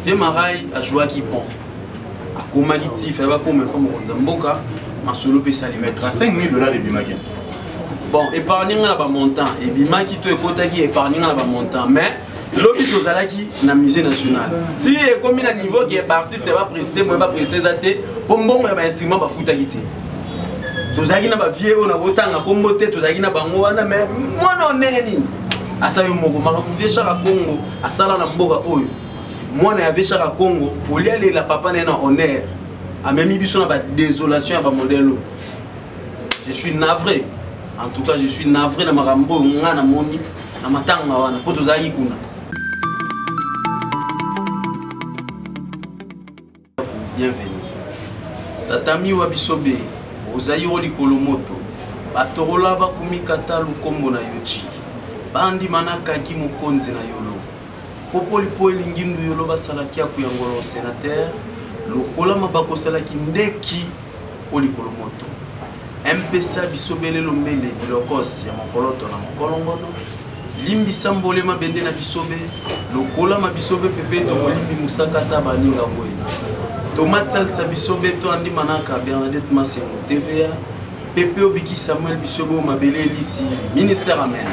Vieux Marai a joué qui bon. A Komagiti, fait pas comme un Mboka, ma solo peut s'allumer. Mais 35 000 $ de Bimaki. Bon, épargner là bas montant. Et Bimaki to écouter qui épargner là bas montant. Mais l'objet aux alaki na musée national. Si comme il a niveau qui est artiste va prester, moi va prester zaté. Pour bon ba instrument ba futa gité. Tozaki na ba vieux on a botanga kombote tozaki na bango wana mais moi non neni. Ata yo moko maka vieux chaka Congo asala na mboka oyo. Moi na vieux chaka Congo pour aller la papa na honneur. A même biso na ba désolation à ba modèle. Je suis navré. En tout cas, je suis navré na marambo ngana moni na matanga wana po tozaki kuna. Bienvenue. Tatami wa bisobe, ozairo likolo moto. Batorola bakumi kata lukombo na yochi. Bandi manaka ki mokonzi na yolo. Popoli po elingindu yolo basalaki ya kuyangolo sénateur. Lokola mabako salaki ndeki o likolo moto. MPSA bisobele lombele bilokos ya mokoloto na mokolongono. Limbi sambole mabende na bisobe. Lokola mabisobe pepe to limbi musakata baninga boye. Tomate salsa bisobe to andi manaka Bernadette Massimo TVA. Pepe obiki Samuel bisobe o mabele lisi ministère amen.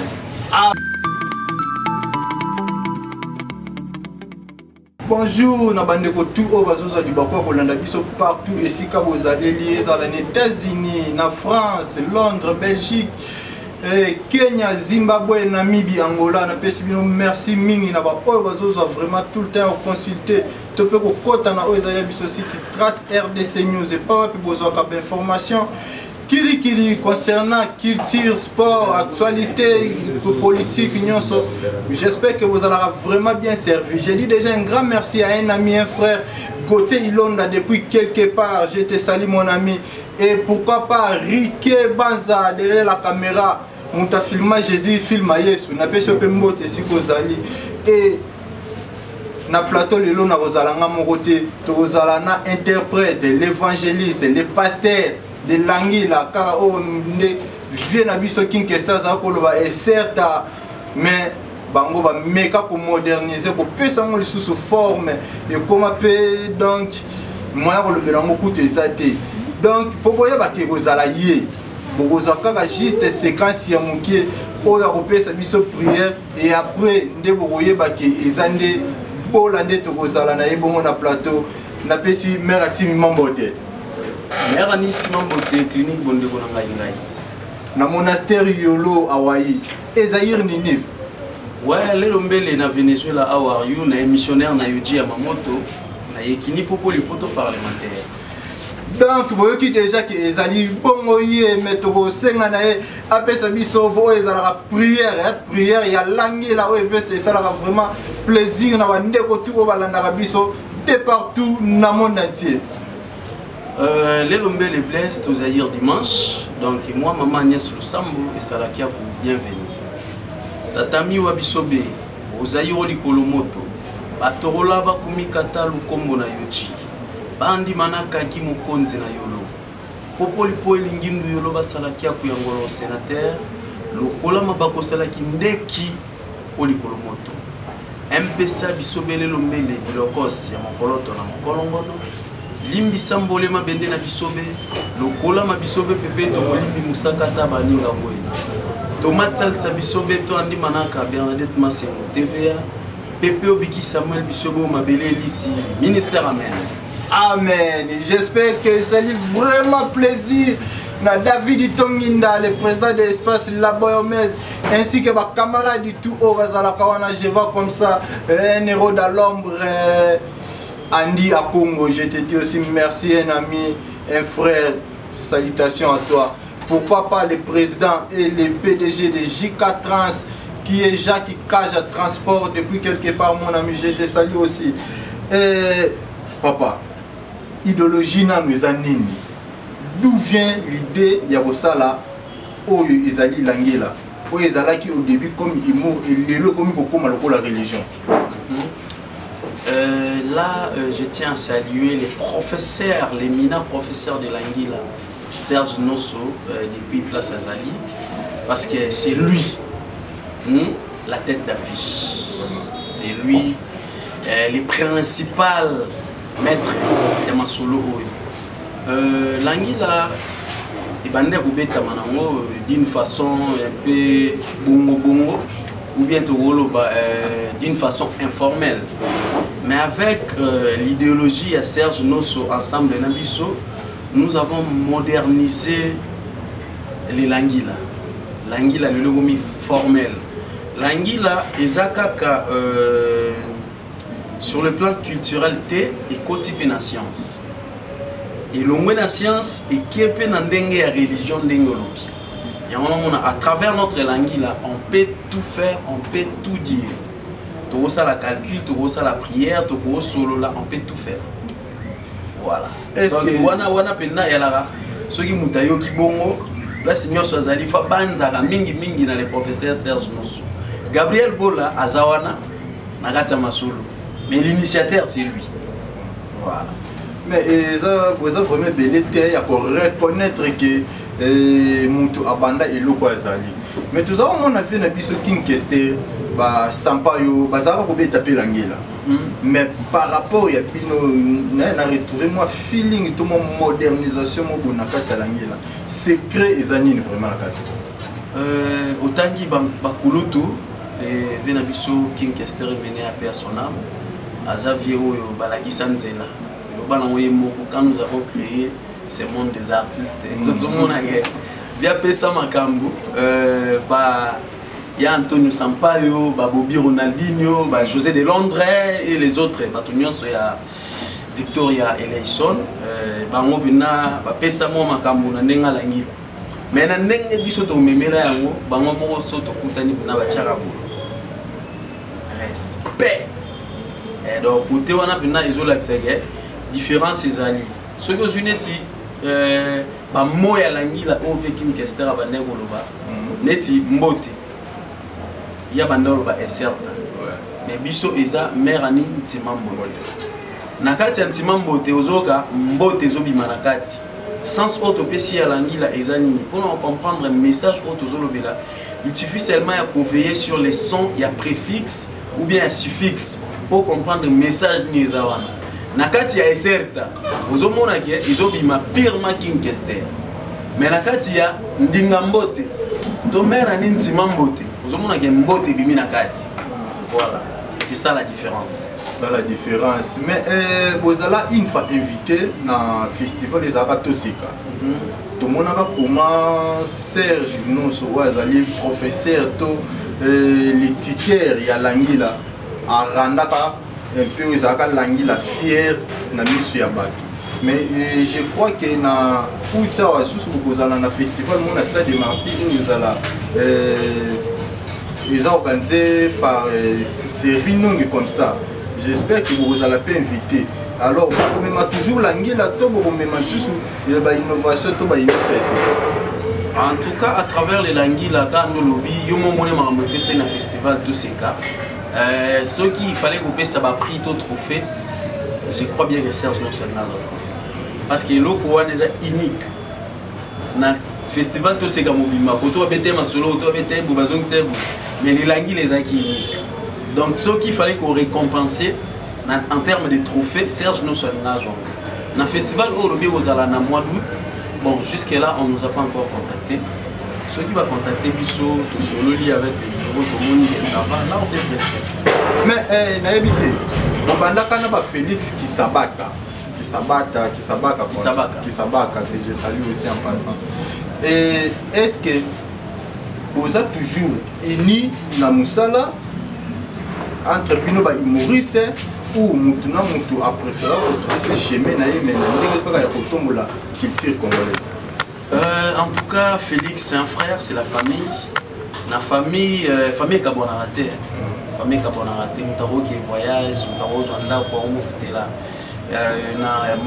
Bonjour, na bande ko tout au bazoza du bakwa kolanda biso partout ici ka bozali liés dans les États-Unis, na France, Londres, Belgique, Kenya, Zimbabwe, Namibie, Angola. Na pesi bino merci mingi na ba oyo bazoza vraiment tout le temps consulter. To pe ko kota na oyo za biso site Trace RDC News et pas pe besoin ka information. Kili concernant culture, sport, actualité, politique, j'espère que vous allez vraiment bien servi. J'ai dit déjà un grand merci à un ami, un frère, Gauthier Ilonda, depuis quelque part. Je te salue mon ami. Et pourquoi pas Riké Banza derrière la caméra. On t'a filmé Jésus, film à Yesu. On a fait ce peu de si et na plateau le long na Rosalanga Morote, Rosalana interprète, l'évangéliste, les pasteurs de Langila, car on vient à biso king kesta za ko loba et certes mais bango ba meka ko moderniser ko pesa ngo sous forme et comment peut donc moi ko lobela ngo kutu ezate donc pokoya ba ke kozala ye bokoza kaka juste séquence ya mokie oya ko pesa biso prière et après nde bokoye ba ke ezande bolande to kozala na yebongo na plateau na pesi mère atimi mambote. Mère Aniti Mambote clinique bonde bonanga ngai. Na monastère Yolo Hawaii. Ezaïr Ninive. Ouais, le lombele na Venezuela how are you na missionnaire na Yoji Yamamoto na yekini popo le poto parlementaire. Donc vous qui déjà que ezali bongo ye metoko senga na e apesa biso bo ezala prière ya langi la OFS ça la vraiment plaisir na bande ko tu balanda biso de partout na monde entier. Les lombés les blessent aux aïrs dimanche. Donc moi, maman Agnès Lusambo et Salakia bienvenue. Tatami wabisobe, aux aïrs likolomoto. Batorola bakumi kata lukombo na yochi. Bandi manaka ki mokonzi na yolo. Popoli po elingindu yolo basalakia kuyangolo sénateur. Lokola mabako salaki ndeki o likolomoto. MPSA bisobele lombele bilokos ya mokoloto na mokolongono. Limbi sambole mabende na bisobe, lokola ma bisobe pepe to limbi musakata baninga boye. Tomate salsa bisobe to andi manaka Bernadette Massimo TVA. Pepe obiki Samuel bisobe mabele lisi ministère amen. Amen. J'espère que ça lui vraiment plaisir. Na David Tonginda, le président de l'espace Laboyomez, ainsi que ma camarade du tout au Razalakawana, je vois comme ça un héros dans l'ombre. Andy à Congo, je te dis aussi merci, un ami, un frère, salutations à toi. Pourquoi pas le président et le PDG de JK Trans, qui est Jacques Kaja Transport depuis quelque part, mon ami, je te salue aussi. Et papa, idéologie na nous anini. D'où vient l'idée Yabosala, Oyo Ezali Langela, Oyo Ezalaki au début comme humour et le comme la religion. Là, je tiens à saluer les professeurs, les éminents professeurs de l'Anguilla, Serge Nosso, depuis Place Azali, parce que c'est lui, la tête d'affiche. C'est lui. les principales maîtres de ma solo. L'Anguilla d'une façon un peu bongo ou bien d'une façon informelle. Mais avec l'idéologie à Serge Nosso ensemble Nabiso, nous avons modernisé les Languilla. L'Anguilla, le logo formel. L'Anguilla est sur le plan culturel et côté de la science. Et l'ongwe la science est qui est dans la religion d'Engolobi. À travers notre Languilla, on peut tout faire, on peut tout dire. Tout ça la calcul, tout ça la prière, tout solo là, on peut tout faire. Voilà. Donc wana pena yala ceux qui mutayo ki bongo là signor Swazali fa banzaka mingi na les professeurs Serge Nosso. Gabriel Bola azawana nakata masolo. Mais l'initiateur c'est lui. Voilà. Mais vous avez vraiment belé terre pour reconnaître que Moutou Abanda et Loko Azali. Mais tout ça, on a fait un biso King Kester, Sampayo, Bazava pour taper l'Anguilla. Mais par rapport à Pino, on a retrouvé moi feeling, tout mon modernisation, mon bonakati à l'Anguilla. Secret et zanine vraiment la carte. Autant que Bakulutu, et Venabiso King Kester est mené à paix à son âme. Azavio, Balaki Sanzela. Quand nous avons créé ce monde des artistes, nous avons bien Pessa Makambu, il y a Antonio Sampaio, Bobby Ronaldinho, José de Londres et les autres. Il y a Victoria Eleison, Bango Bina, Pessa Makambu, Nandenga Langi. Mais Nandenga Bisoto Memela, Bango Moro Soto Kutani Nabacharabu. Respect! Et donc, pour Théwana Bina, ils ont l'accès. Différence ces alliés. Ce que je dis, moi à l'Anguilla au Viking Kester à Bandegoloba, neti mbote. Il y a Bandegoloba est certain. Mais biso eza mère ani ntimambote. Nakati ntimambote ozoka mbote zobi manakati. Sans autre pesi à l'Anguilla ezanini. Pour comprendre un message autre zolobela, il suffit seulement de veiller sur les sons, il y a préfixe ou bien un suffixe pour comprendre le message ni ezawana. Nakati ya eserta, ozomona ke izobima pirma King Kester. Mais nakati ya ndinga mbote, to mera ni ntima mbote, ozomona ke mbote bimi nakati. Voilà, c'est ça la différence. C'est ça la différence. Mais vous allez une fois invité dans le festival des Agatosika. Tout le monde a comment Serge Nosso Azali, professeur, les titulaires, il y a l'Anguilla, à Randaka. Un peu aux l'Anguilla fière na misu ya bato. Mais je crois que na pour ça vous allez na festival mon stade de Marty ils ont organisé par série longue comme ça. J'espère que vous allez pas inviter. Alors vous même toujours l'Anguilla to vous même sous innovation to innovation. En tout cas à travers les l'Anguilla quand nous lobby yo mo mone ma c'est na festival tous ces cas. Ceux qui fallait couper ça va prix au trophée. Je crois bien que Serge Nosso a notre trophée. Parce que l'eau est unique. Dans le festival, tout c'est comme Mobima. Auto abété ma solo, auto abété Boubazong Sebou. Mais les langues les acquis uniques. Donc ceux qu'il fallait qu'on récompense en termes de trophées, Serge Nosso a notre. Dans le festival Orobi aux Alana mois d'août, bon jusque là on nous a pas encore contacté. Ceux qui vont contacter Bisso, tout solo lit avec les communes et ça va, là on peut rester. Mais naïvité, on va là Félix qui s'abaka, que je salue aussi en passant. Et est-ce que vous êtes toujours unis dans Moussala entre Bino humoriste ou Moutouna Moutou a préféré retracer chemin naïve mais n'a pas la culture congolaise? En tout cas, Félix, c'est un frère, c'est la famille. La famille, famille Kabonarate. Famille Kabonarate, nous avons qui voyage, nous avons là pour nous foutre là.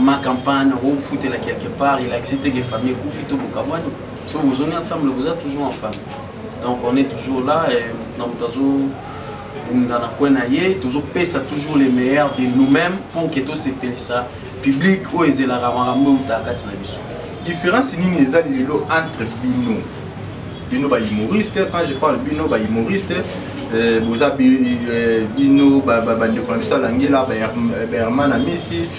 Ma campagne, on foutre là quelque part. Il a excité les familles, vous faites tout le Kabouane. Si vous êtes ensemble, vous êtes toujours en famille. Donc on est toujours là et nous toujours toujours les meilleurs de nous-mêmes pour que tout se paye ça. Public ou est la ramarambo ou ta katina. Différence entre Bino. Bino ba humoriste, quand je parle Bino ba humoriste, boza bino bandeko na biso alangela Herman Amisi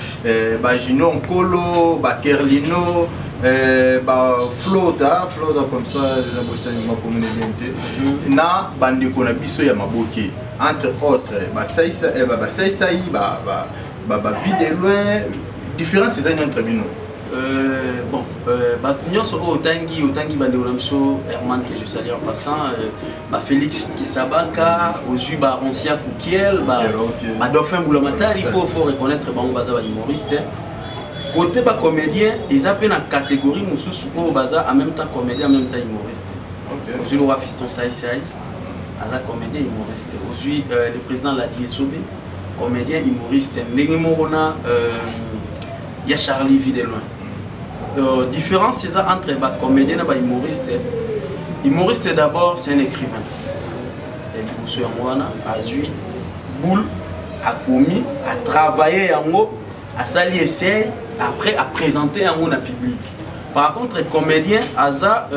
Gino Nkolo Kerlino Flota comme ça na bosani ma communauté na bandeko na biso ya maboki entre autres basaisai vie de loin différence ezali entre bino. Bon, nyonso otangi bandeko na biso Herman que je salue en passant, Félix Kisabaka, Ozui Baroncia Koukiel, Dauphin Boulamatari, il faut reconnaître bango baza ba humoriste. Côté ba comédien, ils appellent en catégorie mususu ko baza en même temps comédien en même temps humoriste. Ozui le roi Fiston Saïsaï, aza comédien humoriste. Ozui le président Ladie Sobé, comédien humoriste. Ndenge morona il y a Charlie Videloin. Différence c'est ça entre les comédiens et les humoristes. Humoriste d'abord c'est un écrivain. Il a joué, boule, a commis, a travaillé en haut, a sali essai, après a présenté en haut dans le public. Par contre les comédiens, Aza,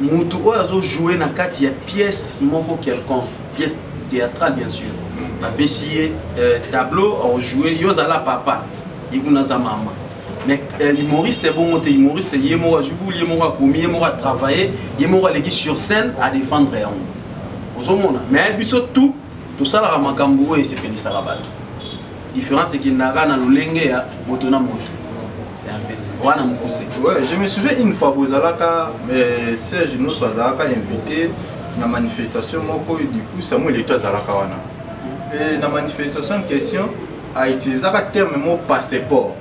Moutou a joué dans une pièce quelconque, pièce théâtrale bien sûr. Tableau a joué, Yozala papa, Yigunaza maman. Mais l'humoriste est bon, humoriste, il est mort à jouer, il est mort à commis, il est mort à travailler, il est mort à aller sur scène à défendre. Mais tout ça, la Ramakambo et c'est Félix Arabat. La différence c'est qu'il n'a pas dans le lengue à Motona Moto. C'est un peu ça. Ouais, je me souviens une fois, Bozalaka, Serge Noswazaka invité dans la manifestation, du coup, Samuel Eto Zalakawana. Et dans la manifestation en question, a utilisé le terme mot passeport.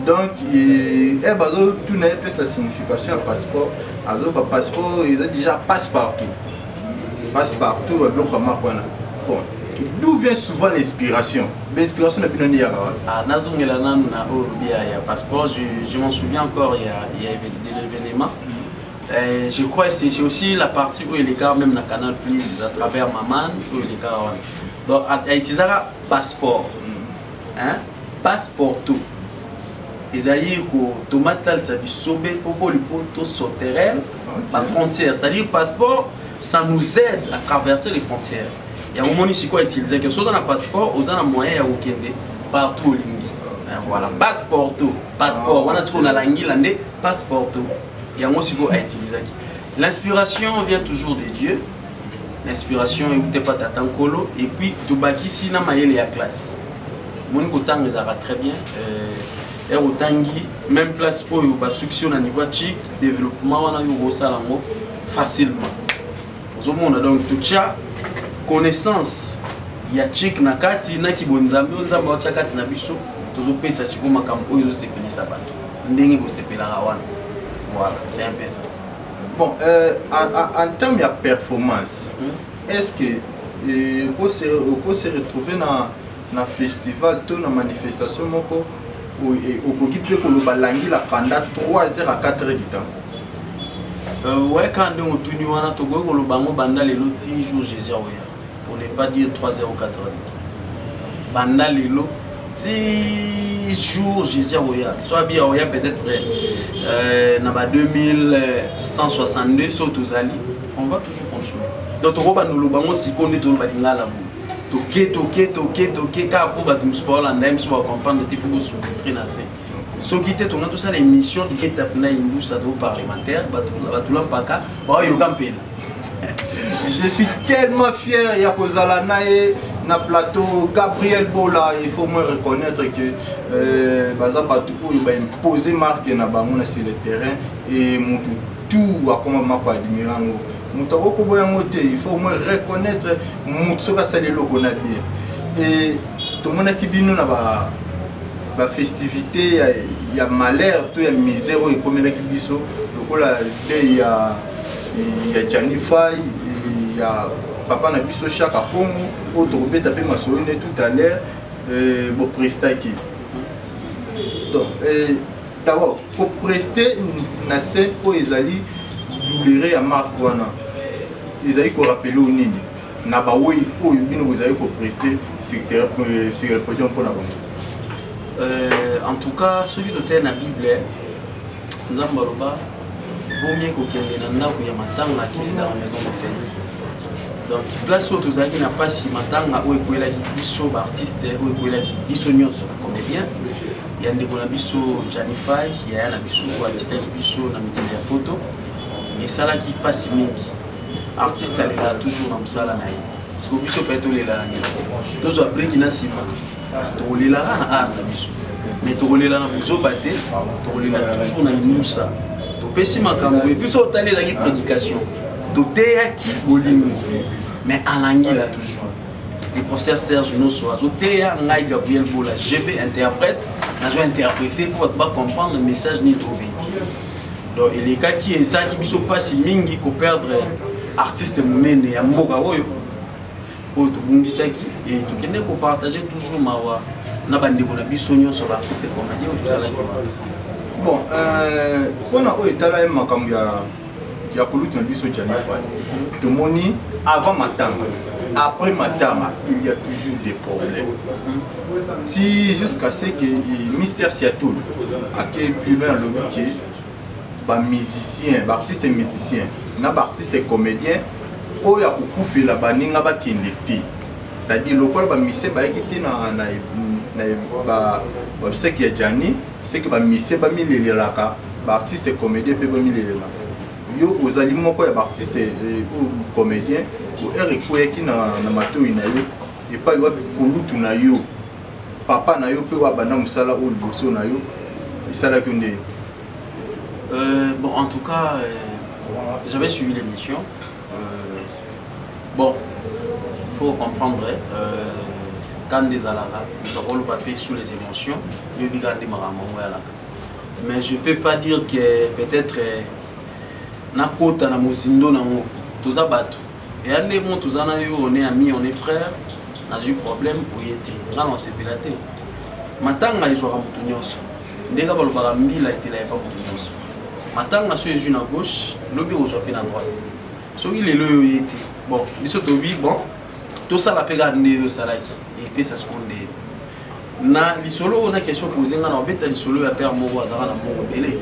Donc, tout n'a pas sa signification à passeport. Passeport, ils ont déjà passe-partout. Passe-partout, bon. D'où vient souvent l'inspiration? L'inspiration n'est plus dans passeport, je m'en souviens encore, il y a de l'événement. Je crois que c'est aussi la partie où il est même dans Canal Plus à travers Maman, où il est donc, à utiliser passeport. Passeport tout. C'est-à-dire que tomate salsa bisobé pour le poto sauterelle la frontière. C'est-à-dire que le passeport, ça nous aide à traverser les frontières. Il y a un moment ici quoi utiliser quelque chose dans le passeport, aux un moyen à Okende partout au Lingi. Voilà, passeport tout, passeport. On a ce qu'on a l'anglais, passeport tout. Il y a un moment ici quoi utiliser. L'inspiration vient toujours des dieux. L'inspiration est pas Tatankolo et puis Tobaki si na maïle et à classe. Mon côté les aura très bien. Et au tangi, même place où il y a succès au niveau chic, développement on a eu au salango facilement. Au monde donc tout ça connaissance il y a chic na kati na kibonzambe onzamba wa kati na biso tozo pesa siko makambo oyo zo sepelisa bato ndenge bo sepela rawana. Voilà, c'est un peu ça. Bon, en termes de performance, est-ce que vous se retrouvez dans un festival, dans une manifestation, où vous pouvez pendant 3 heures à 4 heures du temps? Ouais, quand on a tenu à Togo, on a banda les lots 10 jours, pour ne pas dire 3 heures ou 4 heures du temps. Banda les lots 10 jours, soit bien peut-être dans 2162, on va toujours continuer. Donc, on va nous le bango si on est tout le monde. Toqué, car pour battre sport, on aime soit comprendre qu'il faut sous-titrer. Ce qui était tout ça, l'émission de l'étape parlementaire, je suis tellement fier, il y a na plateau Gabriel Bola, il faut me reconnaître que il va imposer marque na bango sur le terrain et tout a comment m'a admirer. Il faut me reconnaître Moutsoka Salelo qu'on a bien. Et tout le monde qui vient dans la festivité, il y a malheur, il y a misère, il y a Janify, il y a Papa Nabiso Chaka Pongo, autre bête à Masoine tout à l'heure, pour prester. Donc, d'abord, pour prester, na scène où ils allaient doubler à Marc Wana. Ils allaient rappeler au Nini. Na ba oui, où ils allaient prester sur le podium pour la bonne. En tout cas, celui de la Bible, nous avons vaut mieux qu'aucun n'a pas matanga qui est dans la maison de fête. Donc place où tous n'a pas si matanga où est là qui biso artiste où est là qui biso nyonso comédien. Il y a des gens biso Janify, il y a un biso Atika qui biso na mitié ya poto. Et ça là qui passe mingi. Artiste elle est là toujours dans ça là naï. Ce que biso fait tout les là. Tous après qui n'a si pas. Tous les là na art na biso. Mais tous les là na biso baté, tous les là toujours na moussa. To pesi makambo et puis ça t'allez dans la prédication. To te qui bolingo. Mais en langue là toujours. Le professeur Serge Nosso, Azotea, Ngai Gabriel Bola, GB interprète, n'a pas interprété pour pas comprendre le message ni trouver. Donc il est cas qui est ça qui ne sont pas si mingi qu'on perdre artiste monene ya mboka oyo. Pour tout bungisaki et tout kende ko partager toujours mawa na bande ko na bisonyo sur artiste comédien tout ça là. Bon on a etala ya makambo ya kulutu na biso Janify. Tout moni avant matanga. Après Matama, il y a toujours des problèmes. Si jusqu'à ce que Mister Seattle a été plus loin le que les musiciens, les artistes et musiciens, les artistes et comédiens, ils ont fait la banning à Bakindeti. C'est-à-dire le quoi les musiciens qui étaient dans ce qui est Jani, c'est que les musiciens ont mis les artistes et comédiens peuvent mis les yo aux aliments quoi les artistes et comédiens ou est qui na mato inayo et pas yo kulutu na yo papa na yo pe wa bana musala ou bosso na yo isala kunde. Bon en tout cas j'avais suivi l'émission. Bon il faut comprendre quand des alara on le papier sous les émotions yo bigande maramo wala mais je peux pas dire que peut-être na kota na mozindo na mo toza bato et ande mon toza na yo on est amis on est frères na eu problème où était là on s'est pilaté matanga les joueurs mutu nyonso ndeka balobaka mbila etela pas mutu nyonso matanga so eju na gauche lobi ozopi na droite so il est le yete bon biso tobi bon tout ça la pega ndeyo salaki et puis ça se condé na lisolo on a question posée nga na obeta lisolo ya père moko azaka na moko belé.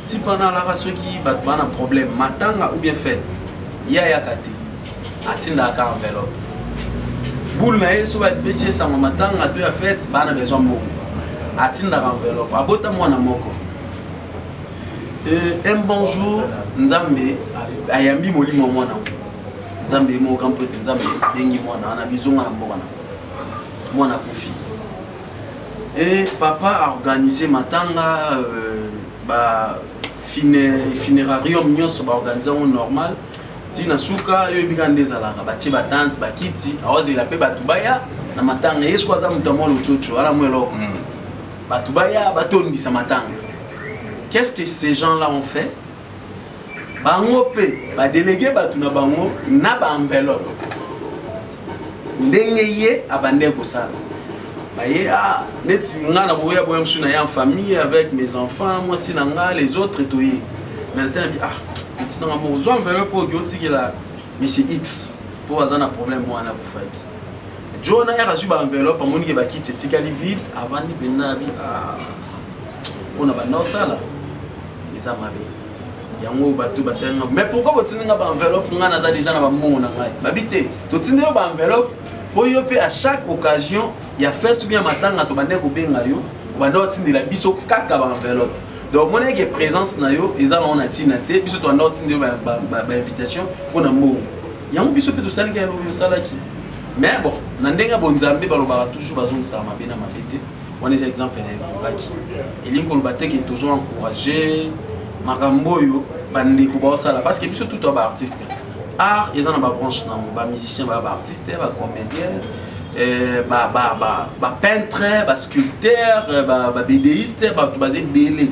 Si pendant la race qui bat un problème, matanga ou bien fait, il y a kate, atinda ka enveloppe. Boule na so va PC sama matanga tu a fait, ba na besoin mo. Atinda ka enveloppe. Abota mwana moko. Un bonjour, nzambe ayambi molimo mwana. Nzambe mo kampote nzambe bengi mwana na bizonga na mboka na. Mwana kufi. Et papa a organisé matanga funerarium nyonso ba organiser normal tina suka yo bigande zalaka bache batante bakiti awazela pe batubaya na matanga yesu kwaza mutamo luchocho ala mwelo batubaya batondisa matanga. Qu'est-ce que ces gens-là ont fait? Bango pe ba délégué batu na bango na ba enveloppe ndenge ye abande ko sala baye ah neti nga na boya boya msuna ya famille avec mes enfants moi si nanga les autres toyi mais le temps ah petit na mo zo enveloppe pour que là mais c'est X pour azana problème moi na kufaki Jona ya razu ba enveloppe amoni ke ba kiti tikali vide avant ni benna bi ah on a ba no sala isa mabe yango bato basenga mais pourquoi vous tinga ba enveloppe nga na za déjà na ba mongo na ngai babité to tindelo ba enveloppe pour y à chaque occasion il y a fait bien matanga to bande ko benga yo bande tindela biso kaka ba enveloppe donc mon que présence na yo ezala on a tinate biso to ando tindela ba invitation pour na mo yango biso pe to sali ka yo salaki mais bon na ndenga bonzambe balobaka toujours bazon sa mabe na mabete on est exemple na baki elinko lobate que toujours encourager makambo yo bande ko ba sala parce que biso tout ba artiste art ils ont ba branche na ba musicien ba artiste ba comédien ba peintre ba sculpteur ba BDiste ba basé belé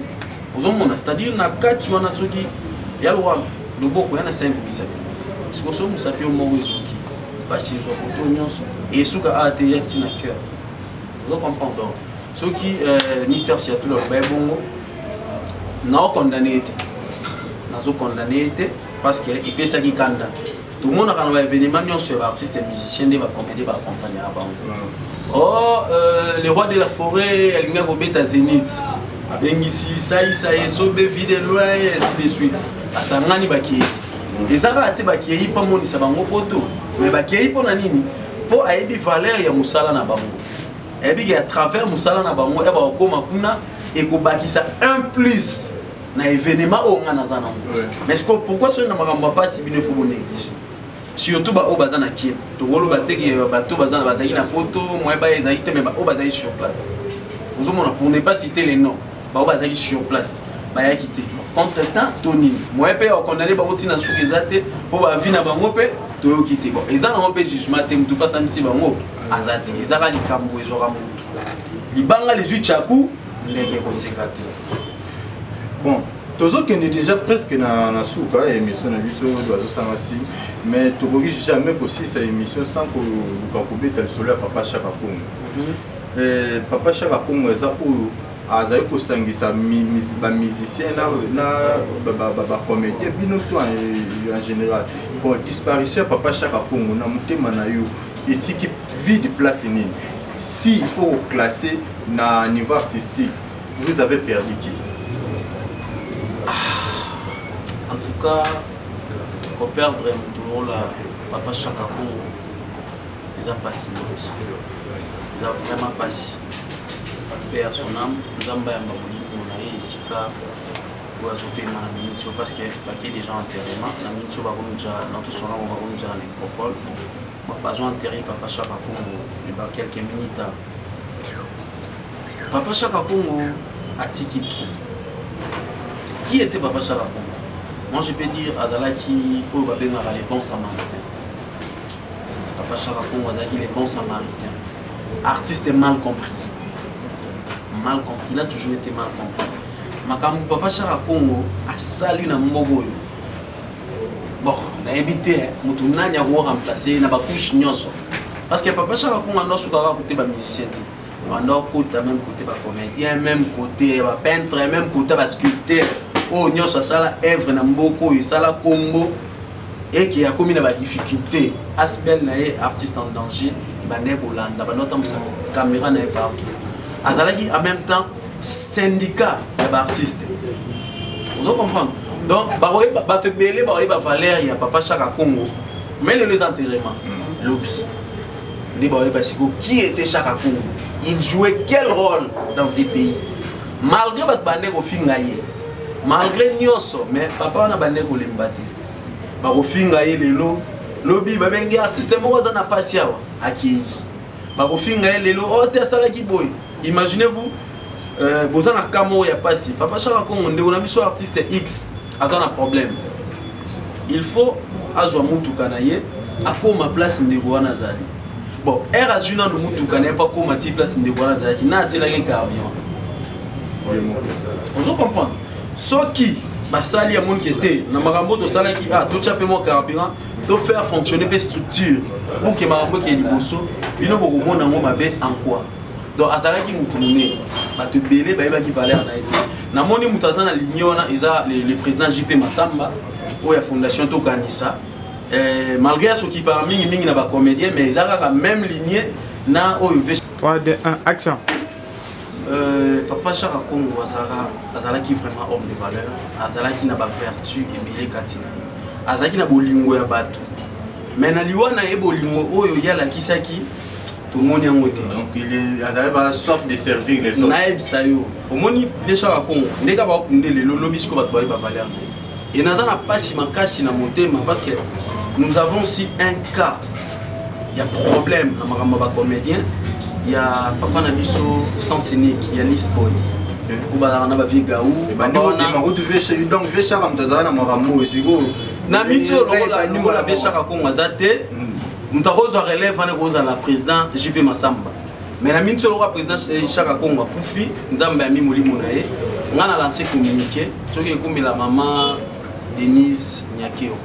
ozomona c'est-à-dire na kati wana soki ya lwa loboko yana 5 misapiti siko so musapi o moko ezoki basi ezo poto nyonso et suka ate yati na cœur vous comprenez soki Mister Seattle ba bongo na condamné été nazo condamné été parce que il peut ça qui kanda tout le monde a un événement sur artistes et musiciens des comédiens va accompagner à banque oh le roi de la forêt elle vient au bêta zénith avec ici ça y est sauvé vide loin et ainsi de suite asangani bakieyi ezaka ate bakieyi mpo amonisa bango poto mais bakieyi mpo na nini mpo ayebi valeur ya mosala na bango ayebi à travers mosala na bango eba okoma kuna ekobakisa un plus na événement oyo nga naza nango mais pourquoi soki na makambo mapasi bino efo bonéglige surtout baoyo baza na kine tokoloba teke bato bazali na poto moyeba ezali te mais baoyo bazali sur place ozomona pour ne pas citer les noms baoyo bazali sur place bayaki te contre temps tonini moye mpe okondane bango ntina soki eza te mpo bavi na bango mpe toyoki te bon eza nango mpe jugement te motu pasamisi bango aza te ezaka likambo ezwaka motu libanga lezwi tchaku ndenge ekoseka te. Bon, tozokende déjà presque na suka émission na biso bazosanga si mais tokoki jamais possible cette émission sans koluka kobeta lisolo ya Papa Chaka Congo. Papa Chaka Congo eza oyo azali kosangisa bamusicien na bacomédien bino to en général. Bon, disparition ya Papa Chaka Congo na motema na yo etiki vide place nini. Si il faut classer na niveau artistique, vous avez perdu qui? En tout cas, qu'on perdre un tour là, Papa Chaka Congo, ils ont passé. Ils ont vraiment passé. Paix à son âme, nous avons eu ici parce qu'il y a des gens enterrés. Nous avons tout son nom, on va dire en nécropole. Pas enterré Papa Chaka Congo dans quelques minutes. Papa Chaka Congo a tiki tout. Qui était Papa Chaka Congo? Moi je peux dire Azala qui les bons samaritains. Papa Chaka Congo Azala qui les bons samaritains. Artiste mal compris. Mal compris. Il a toujours été mal compris. Makamou Papa Chaka Congo a sali na mbogo. Bon, on a évité, on a remplacé, on a couche nyoso. Parce que Papa Chaka Congo a soukara côté ba musicien, on a côté même côté ba comédien, même côté ba peintre, même côté ba sculpteur. Oh nyoso ça la œuvre na mboko, ça la combo et qui a commis la difficulté. Asbel na artiste en danger, ba ne Hollande, ba notamment sa caméra na partout. Azalaki en même temps syndicat d'artistes. Vous comprenez? Donc, il y a Papa Chaka Congo, mais les enterrements, lobby. Qui était Chaka Congo? Il jouait quel rôle dans ces pays? Malgré que Fingaye, malgré Nyoso, mais Papa n'a pas de l'embâté. Fingaye, les lobby, babengi artiste, moi, ça n'a pas si à qui? Fingaye, les oh, t'es salaki boy. Imaginez-vous, vous avez un camo, il n'y a pas si. Papa Chaka Congo, on a mis sur artiste X. Azana problème. Il faut azwa mutu kanaye akoma place ndeko wana zali. Bon, era juna no mutu kanaye pas koma ti place ndeko wana zali na tela ke camion. On comprend. Soki basali ya mon kete na makambo to sala ki to chape mo carburant to faire fonctionner pe structure pour que makambo ke liboso bino boko mona ngo mabe en quoi. Donc azalaki mutu mune batu belé ba yeba ki valeur na été. Na moni mutaza na ligne wana eza le président JP Massamba ou la fondation Tokanisa malgré ce qui parmi mingi na ba comédien mais ezaka ka même ligne na oyo 3 2 1 action. Papa Chaka Congo azalaki vraiment homme de valeur, azalaki na ba vertu et katina. Azalaki na bolingo ya bato. Mais na liwana e bolingo oyo yala kisaki tout le monde est en côté. Donc il a soif de servir les autres. Naïb Sayo. Au monde déjà à Congo. N'est pas pour les lobbies que va te valeur. Et nous n'avons pas si ma casse na monté parce que nous avons aussi un cas. Il y a problème dans ma comédien. Il y a Papa Nabiso sans scénique. Il y a Lisboy. Ou bah on a vie Gaou. Donc Véchara Mtazana Moramo aussi go. Namito le la Véchara Congo azate. Nous avons relève la président JP Massamba. Mais la minute le président Chaka Congo Koufi, nous avons mis Mouli Monae. On a lancé communiqué. Ce qui est comme la maman Denise Nyakeo.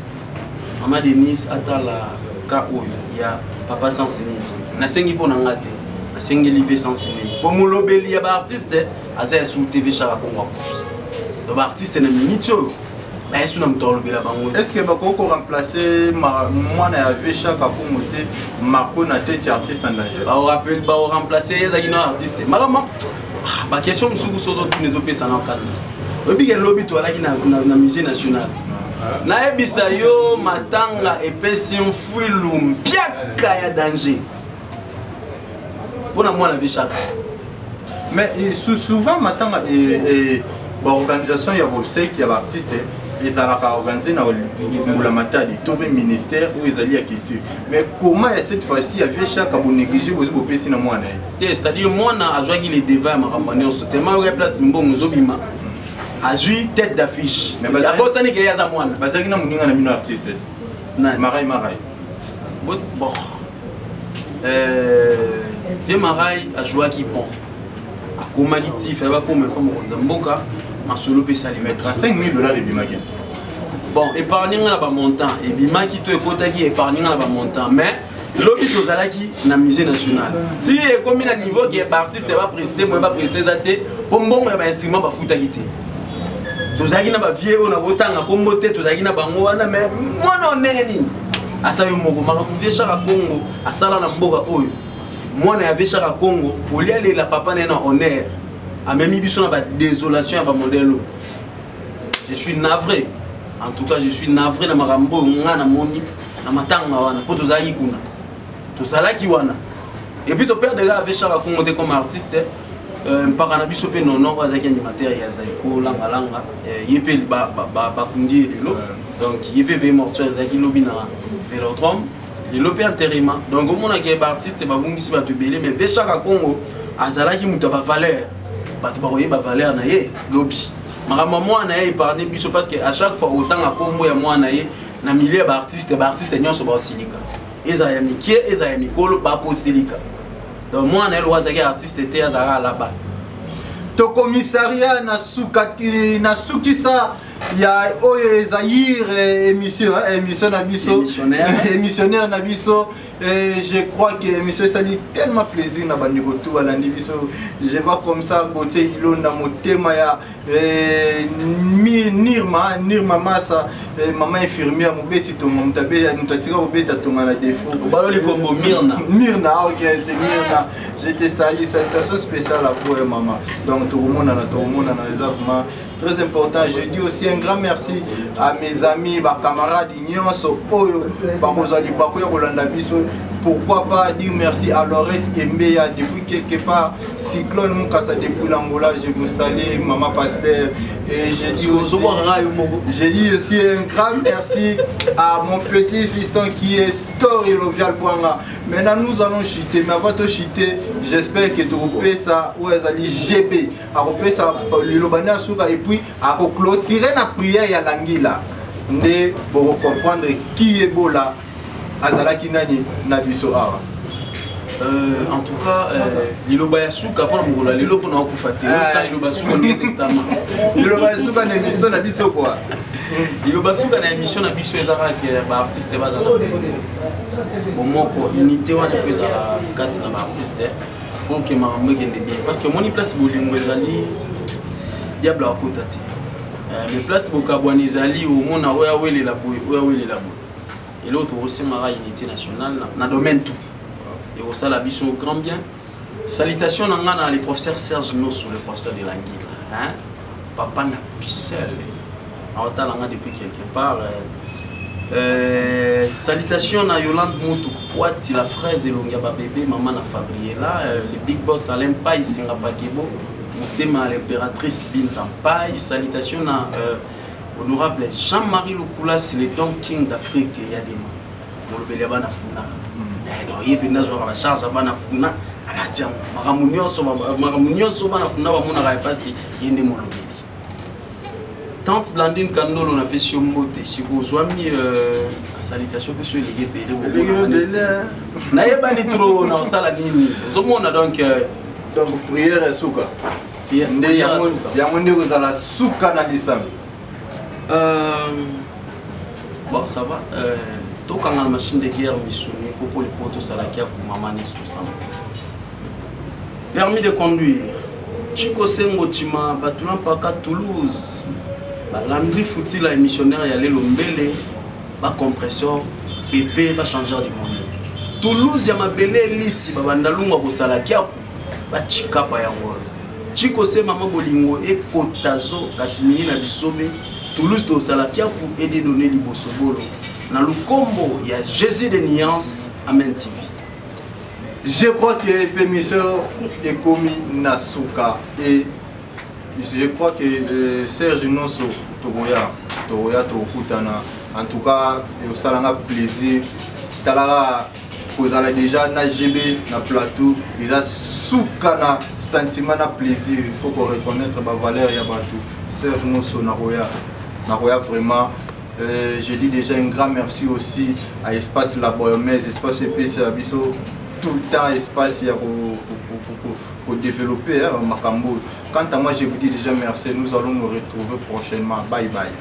Maman Denise a la KO. Il y a Papa Sansini. Na sengi pour n'angate. Na sengi livé Sansini. Pour mon lobby, il y a des artistes. Aza sous TV Chaka Congo Koufi. Donc artiste na minute. Est-ce que vous pouvez remplacer moi Chaka Congo Marco na tête artiste en danger? On rappelle remplacer les artistes. Malheureusement, ma question est sur les autres qui nous ont fait ça dans le cadre. Le big lobby toi là qui na musée national. Na ebisa yo matanga epesi mfuilu mpiaka ya danger. Pour moi la vie chaque. Mais souvent matanga l'organisation il y a obsèques, il y a artistes et ça l'a organisé dans la matadi, tout le ministère où ils allaient à Kitu. Mais comment cette fois-ci il y avait chaque abon négligé vous au PC dans moi c'est-à-dire moi na a joué les devants maramani on se tellement place mbongo zobima. A joué tête d'affiche. Mais d'abord ça n'est que ya za moi. Parce que na muninga na mino artiste. Marai. Bon. Vieux Marai a joué qui pont. A Komalitif, elle va comme pas mon Zamboka, ma solo peut s'aller mettre à 5 000 $ de Bimaki. Bon, épargner là bas montant et Bimaki to écouter qui épargner là bas montant mais l'objet aux alaki na musée national. Si est comme un niveau qui est artiste va prester moi va prester zaté pour bon ba instrument ba futa quité. Tozaki na ba vieux on a botanga kombote tozaki na bango wana mais moi non neni. Ata yo moko mara vieux chaka Congo asala na mboka oyo. Moi, je suis à Congo, pour aller la papa n'est en honneur. A même biso na ba désolation à ba modèle. Je suis navré. En tout cas, je suis navré na marambo ngana moni na matanga wana po tozaki kuna. Tozalaki wana. Et puis ton père de là avait chara Congo comme artiste. Mpaka na biso pe nono azaki animateur ya Zaiko langa langa. Yepé ba kundi lelo. Donc yepé ve mortuaire azaki lobi na Vélodrome. Il est intérimaire. Donc, au monde qui est artiste, il va vous dire que mais vers chaque Congo, azala qui muta ba valeur, ba tu baroyer ba valeur na ye lobby. Mara maman na ye parler biso parce que à chaque fois autant à Congo ya moi na ye na milieu ba artiste nyonso ba silika. Eza ya mikie, eza ya mikolo ba ko silika. Donc moi na elwa zaki artiste était azara là-bas. To commissariat na sukati na sukisa ya oyo Zaïre émission Nabiso émissionnaire Nabiso je crois que émission ça dit tellement plaisir na bandeko tout balandi biso je vois comme ça beauté ilonda motema ya Nirma Massa maman infirmière mobeti to mutabe mutatika obeta tonga na défaut baloli kombo Mirna OK c'est Mirna je te salue salutation spéciale à vous maman donc tout le monde na exactement très important. Je dis aussi un grand merci à mes amis, mes camarades, Nyonso, Oyo, Bamozali Bakoya Rolanda Biso. Pourquoi pas dire merci à Laurette et Mbeya depuis quelque part. Cyclone Moukassa depuis l'Angola, je vous salue, Maman Pasteur. Et je dis aussi un grand merci à mon petit fiston qui est Story Lovial Poanga. Maintenant nous allons chuter, mais avant de chuter, j'espère que tu repères ça, où est allé GB, à repérer ça, le Lobana Souka, et puis à clôturer la prière à l'Anguila. Pour comprendre qui est beau là. Azalaki nani Nabiso Awa. En tout cas, Liloba Yasuka pour Angola, Liloba na okufate, ça Liloba Suka ni testament. Liloba Suka na émission Nabiso quoi. Liloba Suka na émission Nabiso ezara que ba artiste bazala. Bon moko unité wana feza 4 na ba artiste pour que marambo gende bien parce que moni place bolingo ezali diable akotate. Mais place bokabwani ezali au mona oya wele la boy, oya wele la boy. Et l'autre aussi mara unité nationale na domaine tout. Et au ça la biso grand bien. Salutations à les professeurs Serge Nosso, le professeur de l'Anguille. Hein? Papa na pissel. En talanga depuis quelque part. Salutations à Yolande Moutou Poiti, la fraise et l'ongaba bébé, maman na Fabriella, le big boss Alain Paye, Singapakebo, Moutema l'impératrice Bintan Paye. Salutations à honorable Jean-Marie Lukula, c'est le Don King d'Afrique, il y a des mains. Pour le Béléba na Funa. Donc, il y a des gens qui charge à Funa. À la tienne, Maramounion Soba na Funa, on a passé, il y a des mots. Tante Blandine Kandolo, on a fait sur Moté. Si vous avez mis salutation, monsieur les guépés, n'ayez pas ni trop dans ça la nuit. On a donc prière et souka. Il y a mon Dieu, vous avez la souka dans l'Issam. Bon, ça va. Tout quand la machine de guerre missouni pour les potos salakia pour maman n'est sous permis de conduire. Chico Sengo Chima, Batulan Paka Toulouse. Landry Fouti la missionnaire y allait l'ombele, ba compresseur, pépé, ba changeur de monnaie. Toulouse ya mabele lisi babandalunga ko salakia ba chikapa ya ngolo. Chico se mama bolingo e kotazo katimini na bisobe Toulouse to salakia pour aider donner libosobolo. Dans le combo, il y a Jésus de Nuance à Amen TV. Je crois que l'émission est commis Nasuka et je crois que Serge Nosso Togoya Tokutana. En tout cas, ça a un plaisir. Talara, vous avez déjà na GB, na plateau, déjà souka na sentiment na plaisir. Il faut qu'on reconnaisse ma valeur et tout. Serge Nosso Nagoya vraiment. Je dis déjà un grand merci aussi à Espace La Boyomèse, Espace EPC Abisso, tout le temps espace pour développer Macambo. Quant à moi, je vous dis déjà merci. Nous allons nous retrouver prochainement. Bye bye.